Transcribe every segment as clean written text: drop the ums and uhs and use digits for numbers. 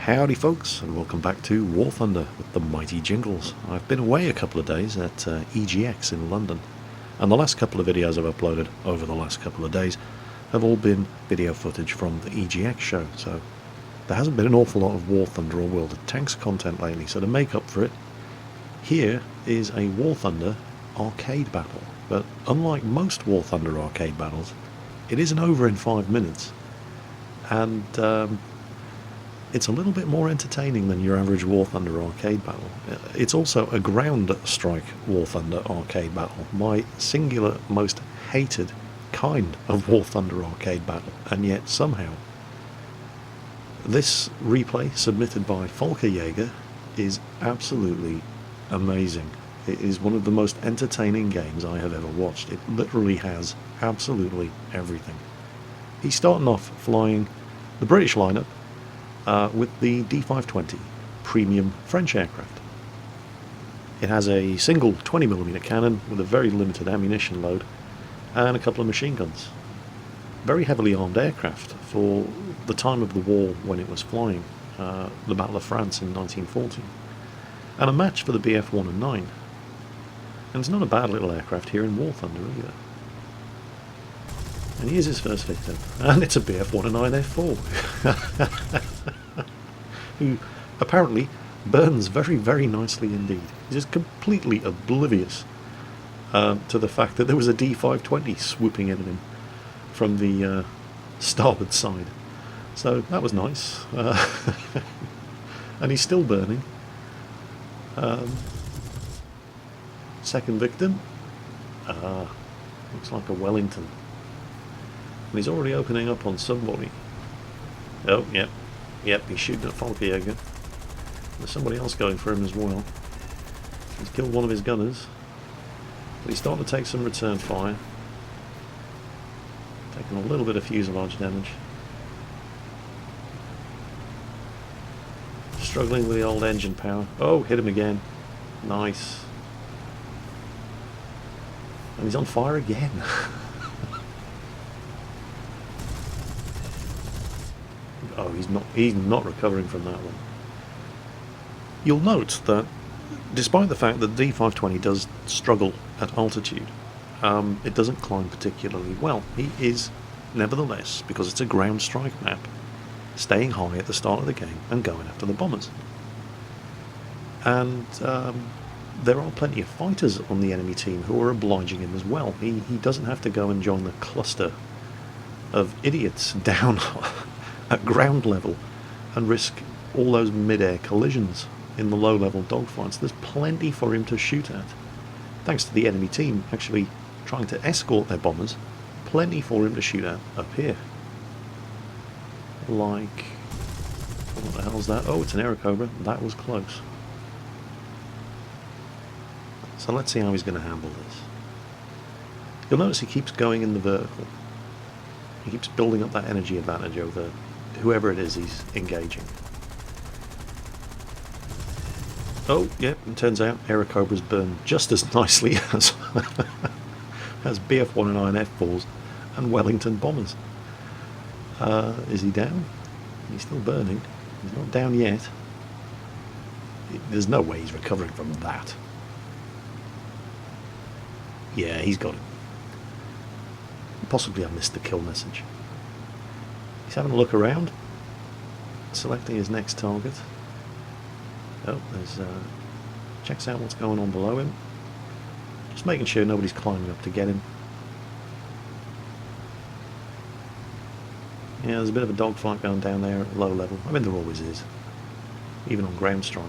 Howdy folks, and welcome back to War Thunder with the mighty Jingles. I've been away a couple of days at EGX in London, and the last couple of videos I've uploaded over the last couple of days have all been video footage from the EGX show, so there hasn't been an awful lot of War Thunder or World of Tanks content lately, so to make up for it, here is a War Thunder arcade battle. But unlike most War Thunder arcade battles, it isn't over in 5 minutes, and it's a little bit more entertaining than your average War Thunder arcade battle. It's also a ground strike War Thunder arcade battle, my singular most hated kind of War Thunder arcade battle, and yet somehow this replay submitted by Volker Jaeger is absolutely amazing. It is one of the most entertaining games I have ever watched. It literally has absolutely everything. He's starting off flying the British lineup with the D520 premium French aircraft. It has a single 20mm cannon with a very limited ammunition load and a couple of machine guns. Very heavily armed aircraft for the time of the war when it was flying, the Battle of France in 1940. And a match for the Bf-1 and 9. And it's not a bad little aircraft here in War Thunder either. And here's his first victim, and it's a Bf-1 and 9 F4, who apparently burns very, very nicely indeed. He's just completely oblivious to the fact that there was a D520 swooping in at him from the starboard side. So that was nice. And he's still burning. Second victim, looks like a Wellington. And he's already opening up on somebody. Oh, yep, he's shooting at Volker Jaeger. There's somebody else going for him as well. He's killed one of his gunners. But he's starting to take some return fire. Taking a little bit of fuselage damage. Struggling with the old engine power. Oh, hit him again. Nice. And he's on fire again. Oh, he's not recovering from that one. You'll note that despite the fact that the D520 does struggle at altitude, it doesn't climb particularly well. He is, nevertheless, because it's a ground strike map, staying high at the start of the game and going after the bombers. And there are plenty of fighters on the enemy team who are obliging him as well. He doesn't have to go and join the cluster of idiots down at ground level and risk all those mid-air collisions in the low-level dogfights. There's plenty for him to shoot at. Thanks to the enemy team actually trying to escort their bombers, plenty for him to shoot at up here. Like, what the hell's that? Oh, it's an Airacobra. That was close. So let's see how he's going to handle this. You'll notice he keeps going in the vertical. He keeps building up that energy advantage over whoever it is he's engaging. Oh, yep, it turns out Airacobras burn just as nicely as as Bf-1 and 9 F4s and Wellington bombers. Is he down? He's still burning. He's not down yet. There's no way he's recovering from that. Yeah, he's got it. Possibly I missed the kill message. He's having a look around, selecting his next target. Oh, there's checks out what's going on below him. Just making sure nobody's climbing up to get him. Yeah, there's a bit of a dogfight going down there at low level. I mean, there always is, even on ground strike.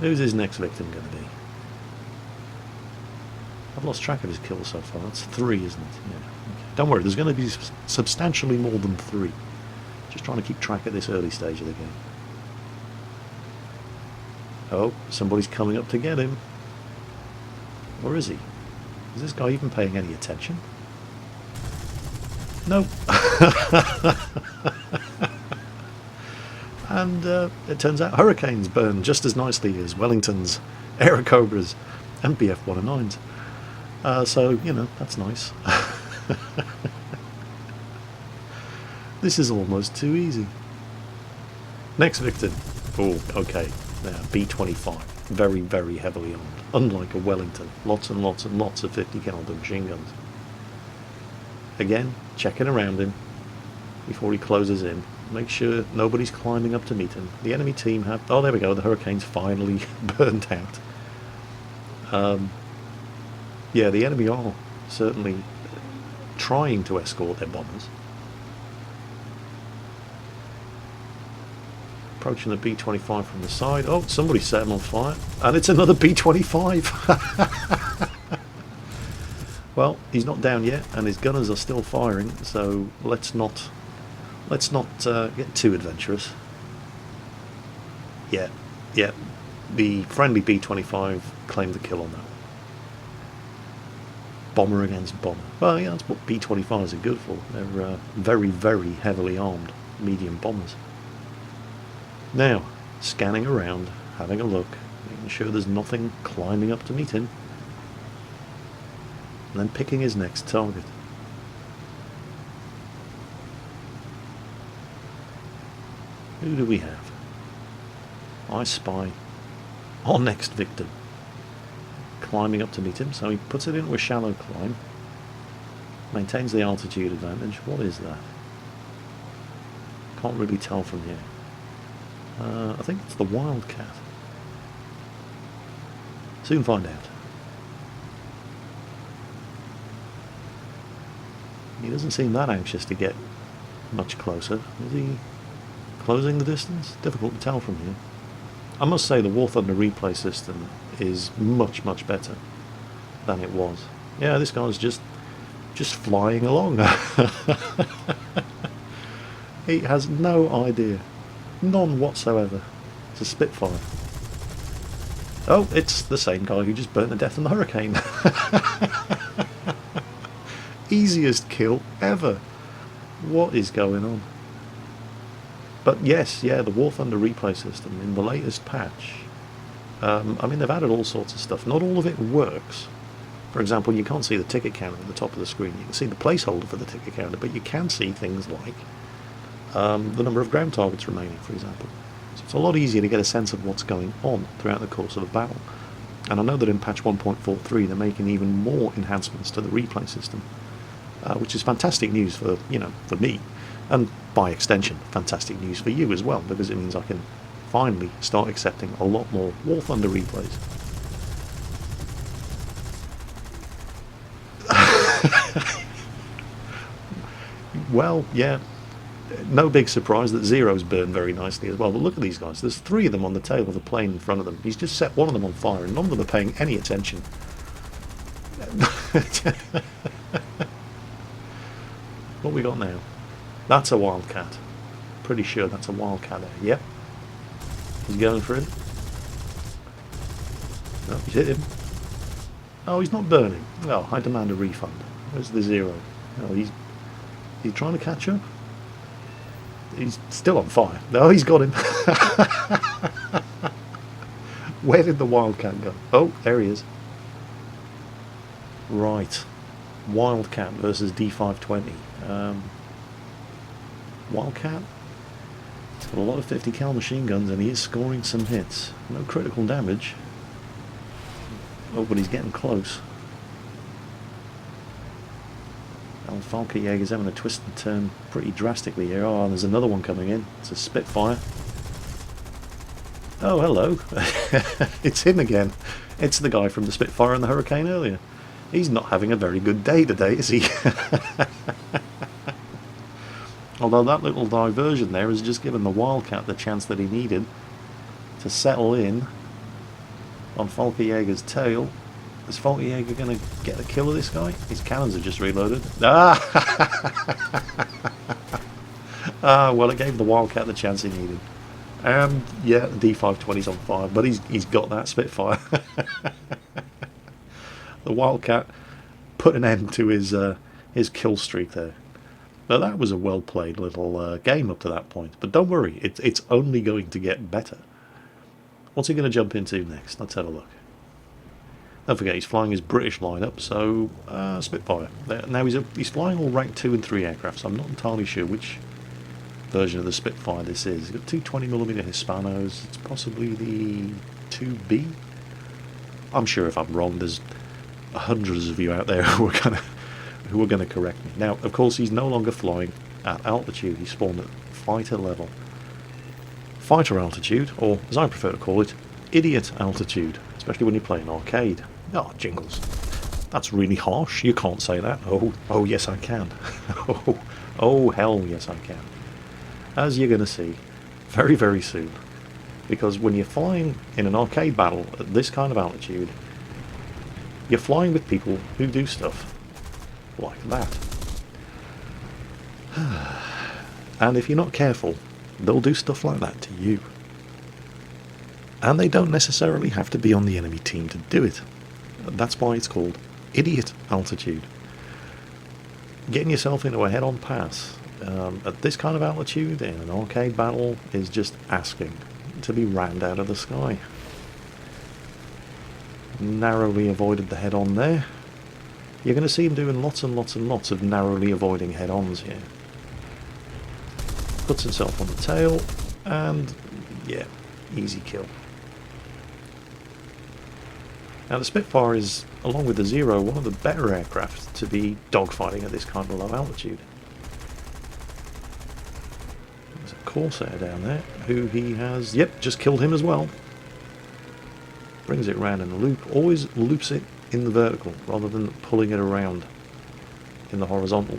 Who's his next victim going to be? I've lost track of his kills so far. That's 3, isn't it? Yeah. Okay. Don't worry, there's going to be substantially more than 3. Just trying to keep track at this early stage of the game. Oh, somebody's coming up to get him. Or is he? Is this guy even paying any attention? No. And it turns out Hurricanes burn just as nicely as Wellingtons, Airacobras and Bf-1 and 9s. So, you know, that's nice. This is almost too easy. Next victim. Oh, okay. Now, B-25. Very, very heavily armed. Unlike a Wellington. Lots and lots and lots of 50 caliber machine guns. Again, checking around him before he closes in. Make sure nobody's climbing up to meet him. The enemy team have... Oh, there we go. The Hurricane's finally burnt out. Yeah, the enemy are certainly trying to escort their bombers. Approaching the B-25 from the side. Oh, somebody set him on fire. And it's another B-25. Well, he's not down yet, and his gunners are still firing, so let's not get too adventurous. Yeah, the friendly B-25 claimed the kill on that one. Bomber against bomber. Well, yeah, that's what B-25s are good for. They're very, very heavily armed medium bombers. Now, scanning around, having a look, making sure there's nothing climbing up to meet him, and then picking his next target. Who do we have? I spy our next victim. Climbing up to meet him, so he puts it into a shallow climb. Maintains the altitude advantage. What is that? Can't really tell from here. I think it's the Wildcat. Soon find out. He doesn't seem that anxious to get much closer. Is he closing the distance? Difficult to tell from here. I must say the War Thunder replay system is much, much better than it was. Yeah, this guy's just flying along. He has no idea. None whatsoever. It's a Spitfire. Oh, it's the same guy who just burnt to death in the Hurricane. Easiest kill ever. What is going on? But yes, yeah, the War Thunder replay system in the latest patch. I mean, they've added all sorts of stuff. Not all of it works. For example, you can't see the ticket counter at the top of the screen. You can see the placeholder for the ticket counter, but you can see things like the number of ground targets remaining, for example. So it's a lot easier to get a sense of what's going on throughout the course of a battle. And I know that in patch 1.43 they're making even more enhancements to the replay system, which is fantastic news for, for me, and by extension fantastic news for you as well, because it means I can finally start accepting a lot more War Thunder replays. Well, yeah, no big surprise that Zero's burned very nicely as well. But look at these guys. There's three of them on the tail of the plane in front of them. He's just set one of them on fire, and none of them are paying any attention. What we got now? That's a Wildcat. Pretty sure that's a Wildcat there. Yep. He's going for it. No, he's hit him. Oh, he's not burning. Well, I demand a refund. Where's the Zero? Oh, he's trying to catch up. He's still on fire. No, he's got him. Where did the Wildcat go? Oh, there he is. Right. Wildcat versus D520. Wildcat. He's got a lot of 50 cal machine guns and he is scoring some hits. No critical damage. Oh, but he's getting close. Falke Jaeger's having a twist and turn pretty drastically here. Oh, and there's another one coming in. It's a Spitfire. Oh, hello. It's him again. It's the guy from the Spitfire and the Hurricane earlier. He's not having a very good day today, is he? Although that little diversion there has just given the Wildcat the chance that he needed to settle in on Falke Jaeger's tail. Is Falke Jaeger going to get the kill of this guy? His cannons are just reloaded. Well, it gave the Wildcat the chance he needed. And yeah, the D520's on fire, but he's got that Spitfire. The Wildcat put an end to his kill streak there. Now that was a well played little game up to that point. But don't worry, it's only going to get better. What's he going to jump into next? Let's have a look. Don't forget, he's flying his British lineup, so Spitfire. Now he's flying all rank 2 and 3 aircraft, so I'm not entirely sure which version of the Spitfire this is. It's got two 20mm Hispanos. It's possibly the 2B. I'm sure if I'm wrong, there's hundreds of you out there who are gonna correct me. Now, of course, he's no longer flying at altitude. He spawned at fighter level. Fighter altitude, or as I prefer to call it, idiot altitude, especially when you play an arcade. Oh, Jingles. That's really harsh. You can't say that. Oh yes I can. Oh hell yes I can. As you're going to see very, very soon. Because when you're flying in an arcade battle at this kind of altitude, you're flying with people who do stuff like that. And if you're not careful, they'll do stuff like that to you. And they don't necessarily have to be on the enemy team to do it. That's why it's called idiot altitude. Getting yourself into a head-on pass at this kind of altitude in an arcade battle is just asking to be rammed out of the sky. Narrowly avoided the head-on there. You're going to see him doing lots and lots and lots of narrowly avoiding head-ons here. Puts himself on the tail, and yeah, easy kill. Now the Spitfire is, along with the Zero, one of the better aircraft to be dogfighting at this kind of low altitude. There's a Corsair down there, who he has, yep, just killed him as well. Brings it round in a loop, always loops it in the vertical, rather than pulling it around in the horizontal.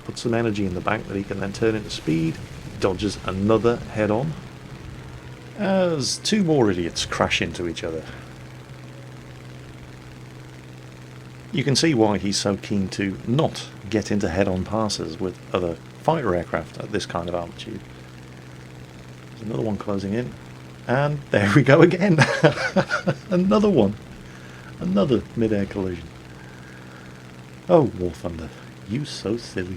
Puts some energy in the bank that he can then turn into speed, dodges another head-on, as two more idiots crash into each other. You can see why he's so keen to not get into head-on passes with other fighter aircraft at this kind of altitude. There's another one closing in, and there we go again. Another one. Another mid-air collision. Oh, War Thunder, you so silly.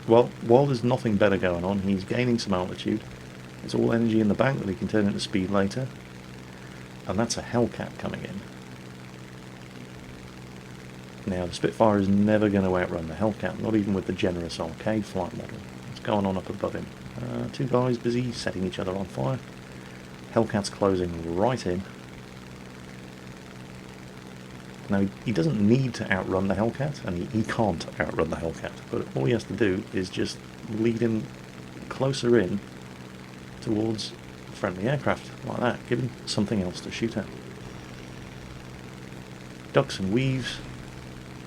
Well, while there's nothing better going on, he's gaining some altitude. There's all energy in the bank that he can turn into speed later. And that's a Hellcat coming in. Now, the Spitfire is never going to outrun the Hellcat, not even with the generous arcade flight model. What's going on up above him? Two guys busy setting each other on fire. Hellcat's closing right in. Now, he doesn't need to outrun the Hellcat, and he can't outrun the Hellcat, but all he has to do is just lead him closer in towards friendly aircraft, like that, give him something else to shoot at. Ducks and weaves,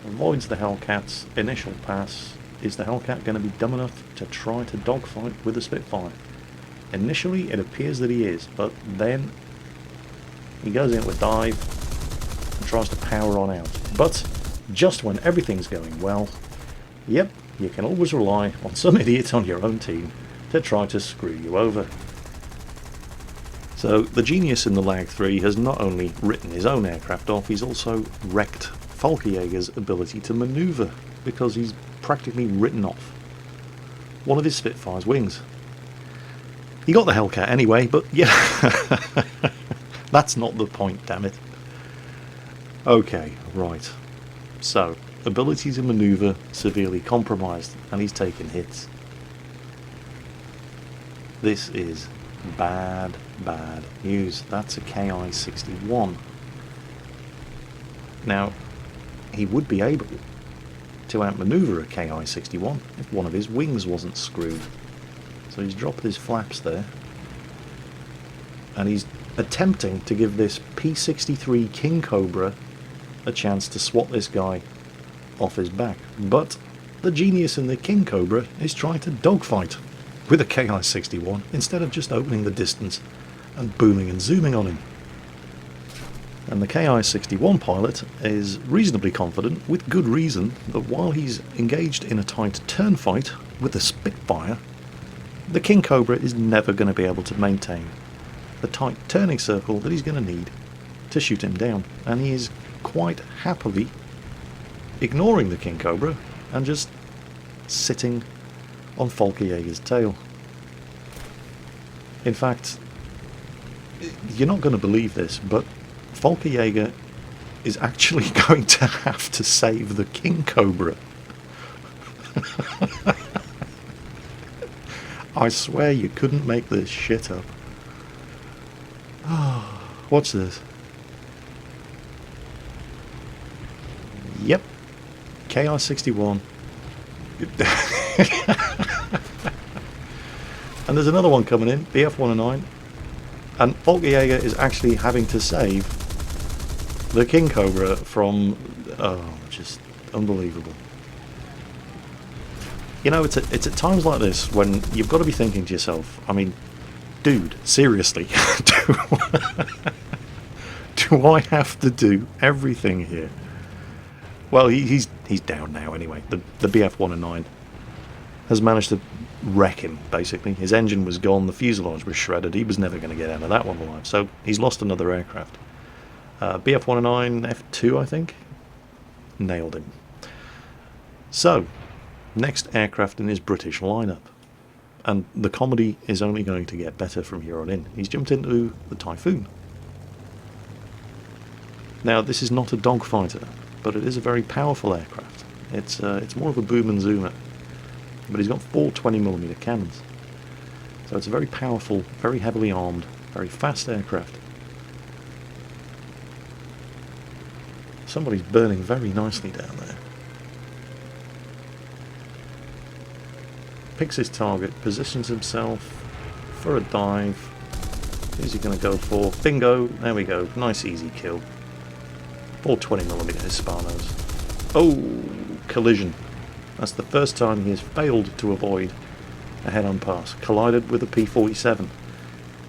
avoids the Hellcat's initial pass. Is the Hellcat going to be dumb enough to try to dogfight with the Spitfire? Initially it appears that he is, but then he goes in with dive and tries to power on out. But just when everything's going well, yep, you can always rely on some idiot on your own team to try to screw you over. So the genius in the Lag 3 has not only written his own aircraft off, he's also wrecked Falkejäger's ability to manoeuvre, because he's practically written off one of his Spitfire's wings. He got the Hellcat anyway, but yeah, that's not the point, damn it. Okay, right. So, ability to manoeuvre severely compromised, and he's taken hits. This is bad, bad news. That's a Ki-61. Now, he would be able to outmaneuver a Ki-61 if one of his wings wasn't screwed. So he's dropped his flaps there, and he's attempting to give this P-63 King Cobra a chance to swat this guy off his back. But the genius in the King Cobra is trying to dogfight with a Ki-61 instead of just opening the distance and booming and zooming on him. And the Ki-61 pilot is reasonably confident, with good reason, that while he's engaged in a tight turn fight with the Spitfire, the King Cobra is never going to be able to maintain the tight turning circle that he's going to need to shoot him down. And he is quite happily ignoring the King Cobra and just sitting on Falkejäger's tail. In fact, you're not going to believe this, but Falkejäger is actually going to have to save the King Cobra. I swear you couldn't make this shit up. What's this? Yep. KI61. And there's another one coming in, BF109. And Volker Jaeger is actually having to save the King Cobra from... Oh, just unbelievable. You know, it's at times like this when you've got to be thinking to yourself, I mean, dude, seriously, do I have to do everything here? Well, he's down now anyway. The BF109 has managed to wreck him, basically. His engine was gone, the fuselage was shredded, he was never going to get out of that one alive, so he's lost another aircraft. BF109 F2, I think. Nailed him. So, next aircraft in his British lineup. And the comedy is only going to get better from here on in. He's jumped into the Typhoon. Now, this is not a dogfighter, but it is a very powerful aircraft. It's more of a boom and zoomer. But he's got 4 20mm cannons. So it's a very powerful, very heavily armed, very fast aircraft. Somebody's burning very nicely down there. Picks his target, positions himself for a dive. Who's he going to go for? Bingo! There we go. Nice easy kill. 4 20mm Hispanos. Oh! Collision. That's the first time he has failed to avoid a head-on pass. Collided with a P-47.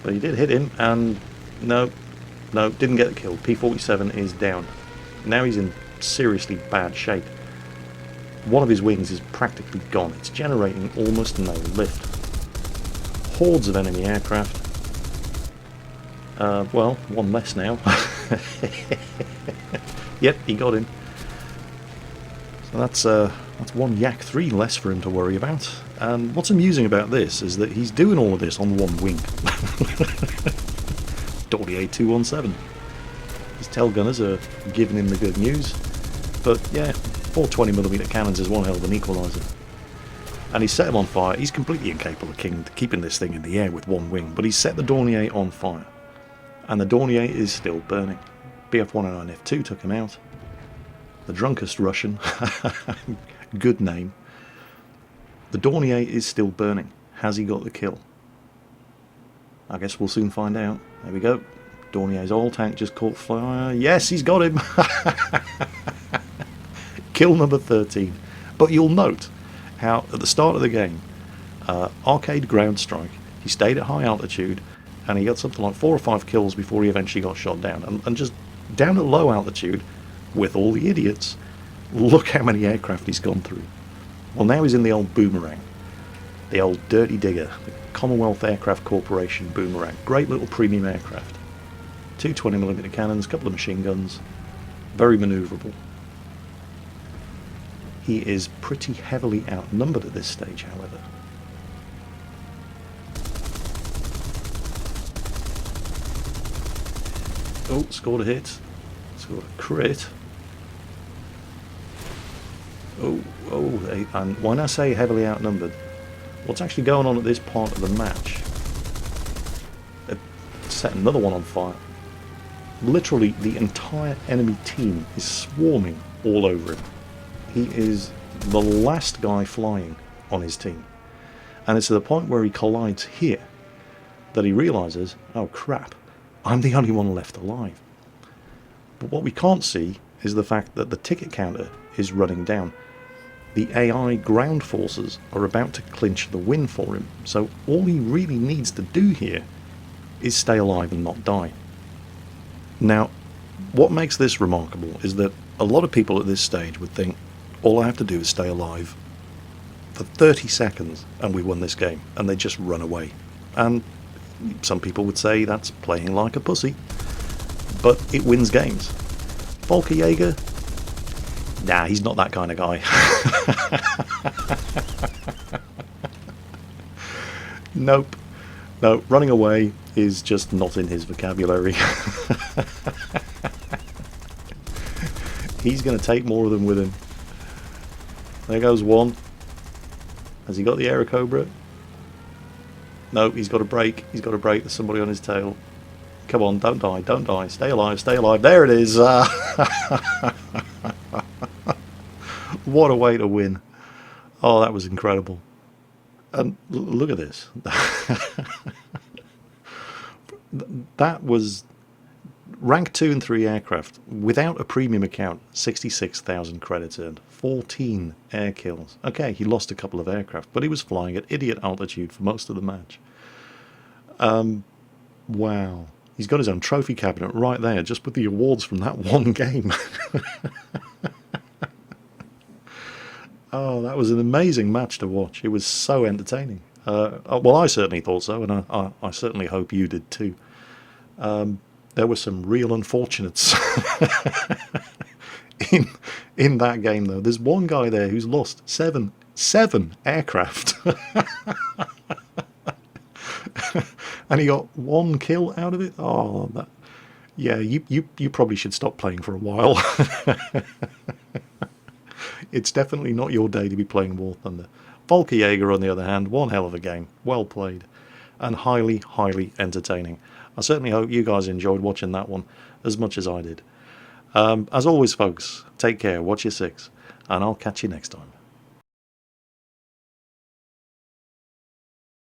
But he did hit him, and no, didn't get the kill. P-47 is down. Now he's in seriously bad shape. One of his wings is practically gone. It's generating almost no lift. Hordes of enemy aircraft. Well, one less now. Yep, he got him. So that's one Yak 3 less for him to worry about. And what's amusing about this is that he's doing all of this on one wing. Dornier 217. His tail gunners are giving him the good news. But yeah, 4 20mm cannons is one hell of an equalizer. And he's set him on fire. He's completely incapable of keeping this thing in the air with one wing, but he's set the Dornier on fire. And the Dornier is still burning. BF109 F2 took him out. The drunkest Russian. Good name. The Dornier is still burning. Has he got the kill? I guess we'll soon find out. There we go. Dornier's oil tank just caught fire. Yes, he's got him. Kill number 13. But you'll note how at the start of the game, arcade ground strike, he stayed at high altitude and he got something like 4 or 5 kills before he eventually got shot down. And just down at low altitude, with all the idiots, look how many aircraft he's gone through. Well, now he's in the old Boomerang, the old Dirty Digger, the Commonwealth Aircraft Corporation Boomerang. Great little premium aircraft. 2 20mm cannons, a couple of machine guns, very manoeuvrable. He is pretty heavily outnumbered at this stage, however. Oh, scored a hit. Scored a crit. And when I say heavily outnumbered, what's actually going on at this part of the match? It set another one on fire. Literally, the entire enemy team is swarming all over him. He is the last guy flying on his team. And it's to the point where he collides here that he realises, oh crap, I'm the only one left alive. But what we can't see is the fact that the ticket counter is running down. The AI ground forces are about to clinch the win for him, so all he really needs to do here is stay alive and not die. Now, what makes this remarkable is that a lot of people at this stage would think, all I have to do is stay alive for 30 seconds and we won this game, and they just run away. And some people would say that's playing like a pussy, but it wins games. Volker Jaeger? Nah, he's not that kind of guy. Nope. No, running away is just not in his vocabulary. He's going to take more of them with him. There goes one. Has he got the Aerocobra? No, he's got a break. He's got a break. There's somebody on his tail. Come on, don't die, don't die. Stay alive, stay alive. There it is. What a way to win. Oh, that was incredible. And look at this. That was rank 2 and 3 aircraft without a premium account. 66,000 credits earned. 14 air kills. Okay, he lost a couple of aircraft, but he was flying at idiot altitude for most of the match. Wow. He's got his own trophy cabinet right there, just with the awards from that one game. Oh, that was an amazing match to watch. It was so entertaining. Well, I certainly thought so, and I certainly hope you did too. There were some real unfortunates in that game, though. There's one guy there who's lost seven aircraft. And he got 1 kill out of it. Oh, that, yeah, you probably should stop playing for a while. It's definitely not your day to be playing War Thunder. Volker Jaeger, on the other hand, one hell of a game. Well played. And highly, highly entertaining. I certainly hope you guys enjoyed watching that one as much as I did. As always, folks, take care, watch your 6, and I'll catch you next time.